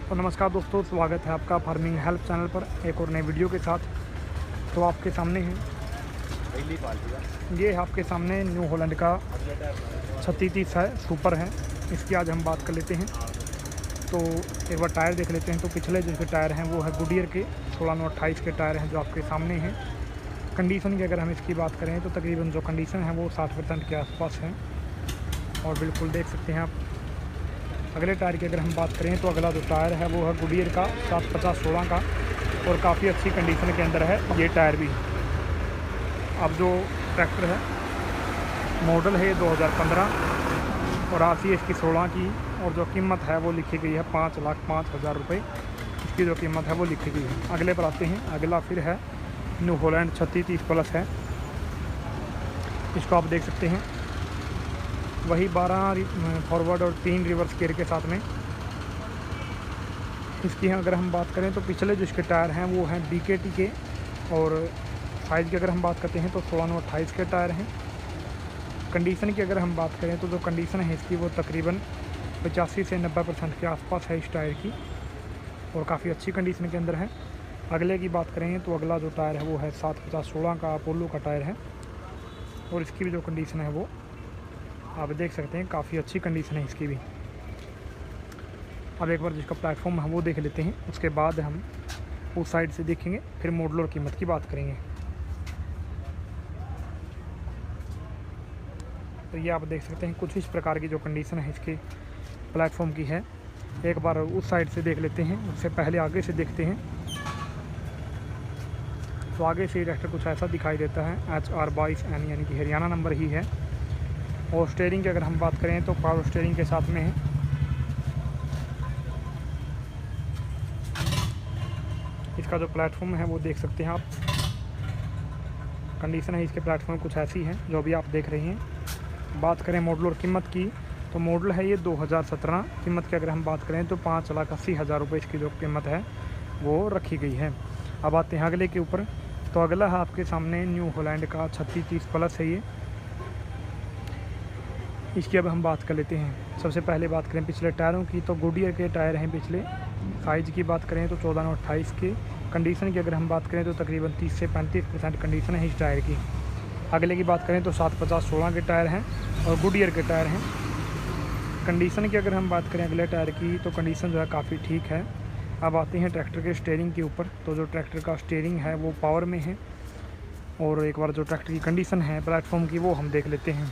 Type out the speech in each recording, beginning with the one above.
तो नमस्कार दोस्तों, स्वागत है आपका फार्मिंग हेल्प चैनल पर एक और नए वीडियो के साथ। तो आपके सामने है ये आपके सामने न्यू हॉलैंड का 3630 है, सुपर है। इसकी आज हम बात कर लेते हैं। तो एक बार टायर देख लेते हैं। तो पिछले जो टायर हैं वो है गुडियर के 16/9/28 के टायर हैं जो आपके सामने हैं। कंडीशन की अगर हम इसकी बात करें तो तकरीबन जो कंडीशन है वो 60% के आसपास है और बिल्कुल देख सकते हैं आप। अगले टायर की अगर हम बात करें तो अगला जो टायर है वो है गुडियर का 750/16 का और काफ़ी अच्छी कंडीशन के अंदर है ये टायर भी। अब जो ट्रैक्टर है मॉडल है 2015 और आरसी इसकी 16 की और जो कीमत है वो लिखी गई है 5,05,000 रुपये। इसकी जो कीमत है वो लिखी गई है। अगले पर आते हैं। अगला फिर है न्यू हॉलैंड 3630 प्लस है। इसको आप देख सकते हैं वही 12 फॉरवर्ड और 3 रिवर्स गियर के साथ में। इसकी अगर हम बात करें तो पिछले जो इसके टायर हैं वो हैं BKT के और साइज़ की अगर हम बात करते हैं तो 16/9/28 के टायर हैं। कंडीशन की अगर हम बात करें तो जो कंडीशन है इसकी वो तकरीबन 85 से 90% के आसपास है इस टायर की और काफ़ी अच्छी कंडीशन के अंदर है। अगले की बात करें तो अगला जो टायर है वो है 750/16 का अपोलो का टायर है और इसकी भी जो कंडीशन है वो आप देख सकते हैं, काफ़ी अच्छी कंडीशन है इसकी भी। अब एक बार जिसका प्लेटफॉर्म है वो देख लेते हैं, उसके बाद हम उस साइड से देखेंगे, फिर मॉडल और कीमत की बात करेंगे। तो ये आप देख सकते हैं कुछ इस प्रकार की जो कंडीशन है इसके प्लेटफॉर्म की है। एक बार उस साइड से देख लेते हैं, उससे पहले आगे से देखते हैं। तो आगे से ट्रैक्टर कुछ ऐसा दिखाई देता है। HR22N यानी कि हरियाणा नंबर ही है। और स्टीयरिंग की अगर हम बात करें तो पावर स्टीयरिंग के साथ में है। इसका जो प्लेटफॉर्म है वो देख सकते हैं आप। कंडीशन है इसके प्लेटफॉर्म कुछ ऐसी है जो अभी आप देख रहे हैं। बात करें मॉडल और कीमत की तो मॉडल है ये 2017। कीमत की अगर हम बात करें तो 5,80,000 रुपये इसकी जो कीमत है वो रखी गई है। अब आते हैं अगले के ऊपर। तो अगला है आपके सामने न्यू हॉलैंड का 3630 प्लस है ये। इसकी अब हम बात कर लेते हैं। सबसे पहले बात करें पिछले टायरों की तो गुडियर के टायर हैं पिछले। साइज़ की बात करें तो 14/28 के। कंडीशन की अगर हम बात करें तो तकरीबन 30 से 35% कंडीशन है इस टायर की। अगले की बात करें तो 750/16 के टायर हैं और गुडियर के टायर हैं। कंडीशन की अगर हम बात करें अगले टायर की तो कंडीशन जो है काफ़ी ठीक है। अब आते हैं ट्रैक्टर के स्टीयरिंग के ऊपर। तो जो ट्रैक्टर का स्टीयरिंग है वो पावर में है और एक बार जो ट्रैक्टर की कंडीशन है प्लेटफॉर्म की वो हम देख लेते हैं।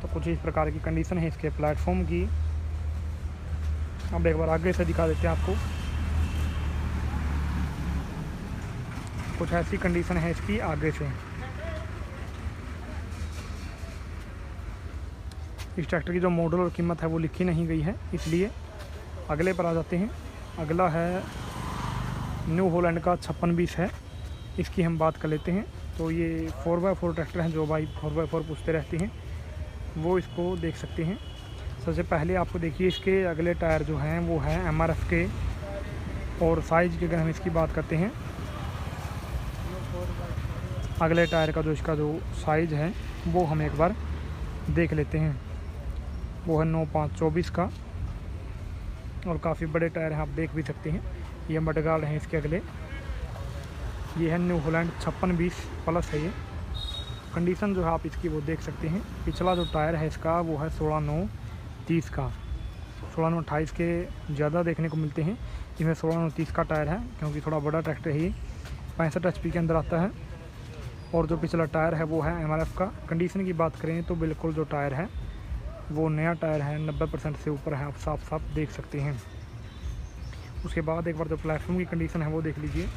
तो कुछ इस प्रकार की कंडीशन है इसके प्लेटफॉर्म की। अब एक बार आगे से दिखा देते हैं आपको। कुछ ऐसी कंडीशन है इसकी आगे से। इस ट्रैक्टर की जो मॉडल और कीमत है वो लिखी नहीं गई है, इसलिए अगले पर आ जाते हैं। अगला है न्यू हॉलैंड का 5620 है। इसकी हम बात कर लेते हैं। तो ये 4x4 ट्रैक्टर हैं जो भाई 4x4 पूछते रहते हैं, वो इसको देख सकते हैं। सबसे पहले आपको देखिए इसके अगले टायर जो हैं वो हैं MRF के और साइज़ की अगर हम इसकी बात करते हैं अगले टायर का जो इसका जो साइज़ है वो हम एक बार देख लेते हैं। वो है 9/5/24 का और काफ़ी बड़े टायर हैं, आप देख भी सकते हैं। ये मडगार्ड हैं इसके अगले। ये है न्यू हॉलैंड 5620 प्लस है ये। कंडीशन जो है आप इसकी वो देख सकते हैं। पिछला जो टायर है इसका वो है 16/9/30 का। 16/9/28 के ज़्यादा देखने को मिलते हैं, इसमें 16/9/30 का टायर है क्योंकि थोड़ा बड़ा ट्रैक्टर है ये। 65 HP के अंदर आता है और जो पिछला टायर है वो है MRF का। कंडीशन की बात करें तो बिल्कुल जो टायर है वो नया टायर है, 90% से ऊपर है, आप साफ साफ देख सकते हैं। उसके बाद एक बार जो प्लेटफॉर्म की कंडीशन है वो देख लीजिए।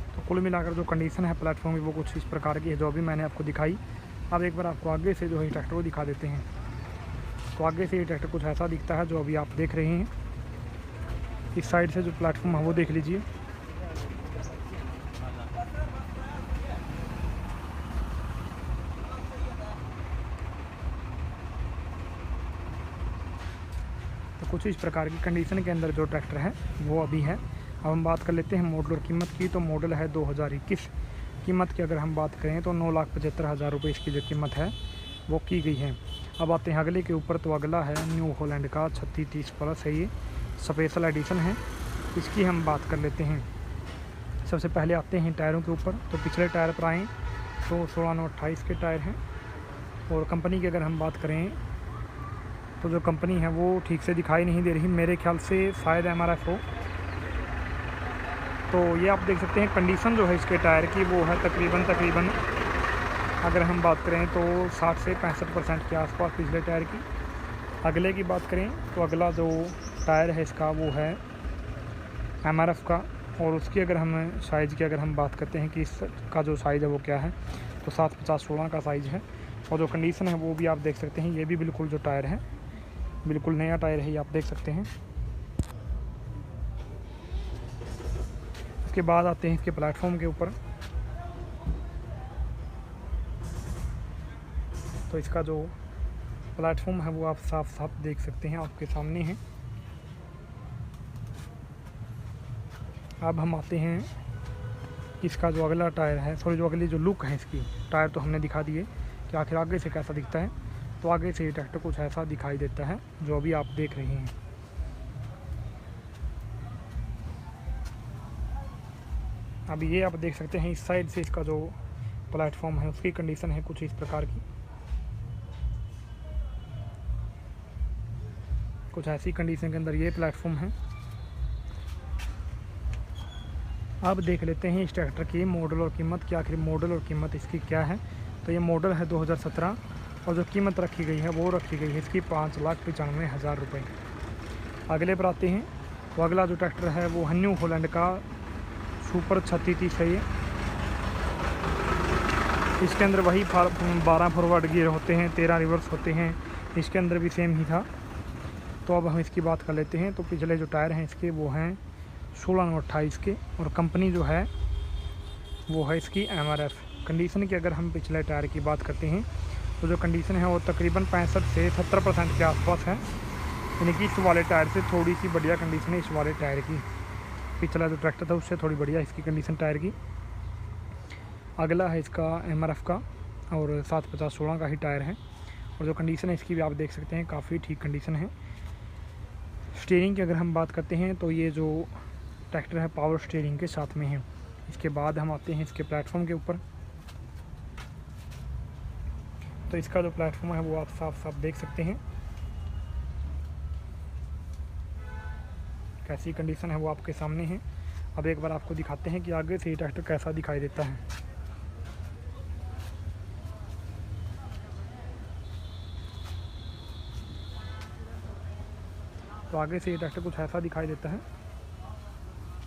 तो कुल मिलाकर जो कंडीशन है प्लेटफॉर्म की वो कुछ इस प्रकार की है जो अभी मैंने आपको दिखाई। अब एक बार आपको आगे से जो है ट्रैक्टर को दिखा देते हैं। तो आगे से ये ट्रैक्टर कुछ ऐसा दिखता है जो अभी आप देख रहे हैं। इस साइड से जो प्लेटफॉर्म है वो देख लीजिए। कुछ इस प्रकार की कंडीशन के अंदर जो ट्रैक्टर है वो अभी है। अब हम बात कर लेते हैं मॉडल और कीमत की। तो मॉडल है 2021। कीमत की अगर हम बात करें तो 9,75,000 रुपये इसकी जो कीमत है वो की गई है। अब आते हैं अगले के ऊपर। तो अगला है न्यू हॉलैंड का 3630 प्लस है, ये स्पेशल एडिशन है। इसकी हम बात कर लेते हैं। सबसे पहले आते हैं टायरों के ऊपर। तो पिछले टायर पर आएँ तो 16/9/28 के टायर हैं। और कंपनी की अगर हम बात करें तो जो कंपनी है वो ठीक से दिखाई नहीं दे रही, मेरे ख्याल से शायद MRF हो। तो ये आप देख सकते हैं कंडीशन जो है इसके टायर की वो है तकरीबन अगर हम बात करें तो 60 से 65% के आसपास पिछले टायर की। अगले की बात करें तो अगला जो टायर है इसका वो है MRF का। और उसकी अगर हम साइज़ की अगर हम बात करते हैं कि इसका जो साइज़ है वो क्या है, तो 750/16 का साइज़ है। और जो कंडीशन है वो भी आप देख सकते हैं, ये भी बिल्कुल जो टायर है बिल्कुल नया टायर है, ये आप देख सकते हैं। इसके बाद आते हैं इसके प्लेटफॉर्म के ऊपर। तो इसका जो प्लेटफॉर्म है वो आप साफ साफ देख सकते हैं, आपके सामने है। अब हम आते हैं इसका जो अगला टायर है, सॉरी जो अगली जो लुक है इसकी, टायर तो हमने दिखा दिए कि आखिर आगे से कैसा दिखता है। तो आगे से ये ट्रैक्टर कुछ ऐसा दिखाई देता है जो अभी आप देख रहे हैं। अब ये आप देख सकते हैं इस साइड से इसका जो प्लेटफॉर्म है उसकी कंडीशन है कुछ इस प्रकार की, कुछ ऐसी कंडीशन के अंदर ये प्लेटफॉर्म है। अब देख लेते हैं इस ट्रैक्टर की मॉडल और कीमत की, आखिर मॉडल और कीमत इसकी क्या है। तो ये मॉडल है 2017 और जो कीमत रखी गई है वो रखी गई है इसकी 5,95,000 रुपये। अगले पर आते हैं। तो अगला जो ट्रैक्टर है वो है न्यू हॉलैंड का सुपर 3630 है। ये इसके अंदर वही 12 फॉरवर्ड गियर होते हैं, 13 रिवर्स होते हैं, इसके अंदर भी सेम ही था। तो अब हम इसकी बात कर लेते हैं। तो पिछले जो टायर हैं इसके वो हैं 16/9/28 के। और कंपनी जो है वो है इसकी MRF। कंडीशन की अगर हम पिछले टायर की बात करते हैं तो जो कंडीशन है वो तकरीबन 65 से 70% के आसपास है, यानी कि इस वाले टायर से थोड़ी सी बढ़िया कंडीशन है इस वाले टायर की। पिछला जो ट्रैक्टर था उससे थोड़ी बढ़िया इसकी कंडीशन टायर की। अगला है इसका MRF का और 750/16 का ही टायर है। और जो कंडीशन है इसकी भी आप देख सकते हैं काफ़ी ठीक कंडीशन है। स्टीयरिंग की अगर हम बात करते हैं तो ये जो ट्रैक्टर है पावर स्टीयरिंग के साथ में है। इसके बाद हम आते हैं इसके प्लेटफॉर्म के ऊपर। तो इसका जो प्लेटफॉर्म है वो आप साफ साफ देख सकते हैं, कैसी कंडीशन है वो आपके सामने है। अब एक बार आपको दिखाते हैं कि आगे से ये ट्रैक्टर कैसा दिखाई देता है। तो आगे से ये ट्रैक्टर कुछ ऐसा दिखाई देता है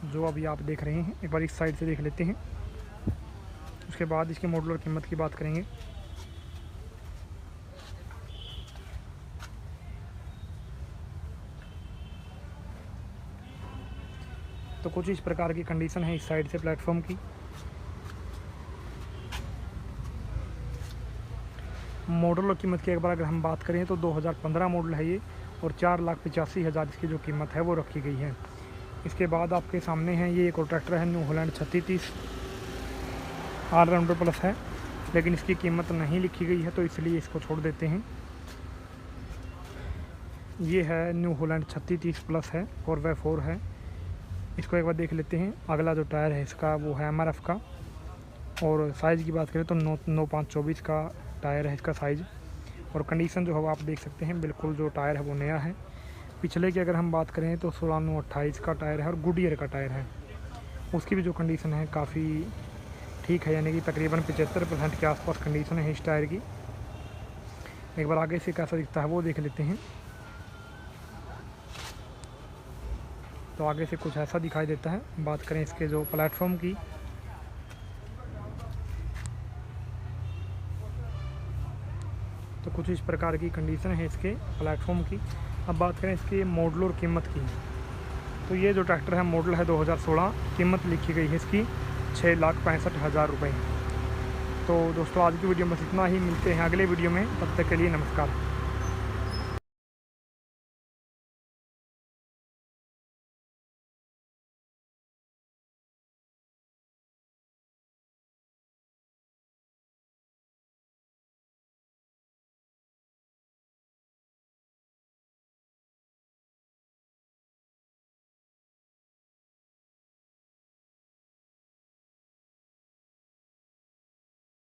जो अभी आप देख रहे हैं। एक बार इस साइड से देख लेते हैं, उसके बाद इसके मॉडल और कीमत की बात करेंगे। तो कुछ इस प्रकार की कंडीशन है इस साइड से प्लेटफॉर्म की। मॉडल और कीमत की एक बार अगर हम बात करें तो 2015 मॉडल है ये और 4,85,000 इसकी जो कीमत है वो रखी गई है। इसके बाद आपके सामने है ये एक और ट्रैक्टर है न्यू हॉलैंड 3630 ऑलराउंडर प्लस है, लेकिन इसकी कीमत नहीं लिखी गई है तो इसलिए इसको छोड़ देते हैं। ये है न्यू हॉलैंड 3630 प्लस है, 4x4 है। इसको एक बार देख लेते हैं। अगला जो टायर है इसका वो है MRF का और साइज़ की बात करें तो 9/5/24 का टायर है इसका साइज़। और कंडीशन जो है आप देख सकते हैं बिल्कुल जो टायर है वो नया है। पिछले की अगर हम बात करें तो 16/9/28 का टायर है और गुडियर का टायर है, उसकी भी जो कंडीशन है काफ़ी ठीक है, यानी कि तकरीबन 75% के आसपास कंडीशन है इस टायर की। एक बार आगे से कैसा दिखता है वो देख लेते हैं। तो आगे से कुछ ऐसा दिखाई देता है। बात करें इसके जो प्लेटफॉर्म की, तो कुछ इस प्रकार की कंडीशन है इसके प्लेटफॉर्म की। अब बात करें इसके मॉडल और कीमत की, तो ये जो ट्रैक्टर है मॉडल है 2016, कीमत लिखी गई है इसकी 6,65,000 रुपये। तो दोस्तों आज की वीडियो में बस इतना ही, मिलते हैं अगले वीडियो में, तब तक के लिए नमस्कार।